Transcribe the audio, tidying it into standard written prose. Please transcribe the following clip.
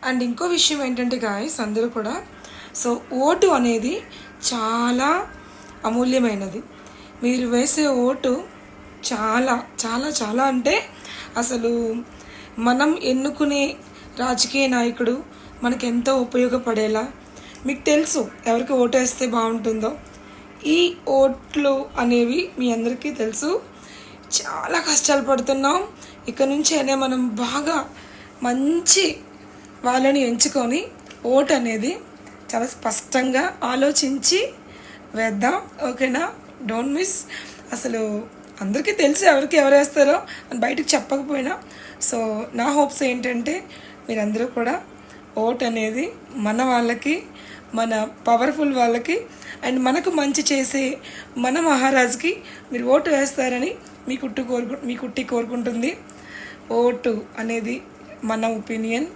And ఇంకో విషయం ఏంటంటే గాయస్, అందరూ కూడా సో ఓటు అనేది చాలా అమూల్యమైనది. మీరు వేసే ఓటు చాలా చాలా చాలా అంటే అసలు మనం ఎన్నుకునే రాజకీయ నాయకుడు మనకు ఎంతో ఉపయోగపడేలా మీకు తెలుసు ఎవరికి ఓటు వేస్తే బాగుంటుందో. ఈ ఓట్లు అనేవి మీ అందరికీ తెలుసు. చాలా కష్టాలు పడుతున్నాం. ఇక నుంచి అయినా మనం బాగా మంచి వాళ్ళని ఎంచుకొని ఓటు అనేది చాలా స్పష్టంగా ఆలోచించి వేద్దాం. ఓకేనా? Don't miss. అసలు అందరికీ తెలుసు ఎవరికి ఎవరు వేస్తారో అని బయటకు చెప్పకపోయినా. సో నా హోప్స్ ఏంటంటే మీరందరూ కూడా ఓట్ అనేది మన వాళ్ళకి, మన పవర్ఫుల్ వాళ్ళకి అండ్ మనకు మంచి చేసే మన మహారాజుకి మీరు ఓటు వేస్తారని మీ కుట్టి కోరుకుంటుంది. ఓటు అనేది మన ఒపీనియన్.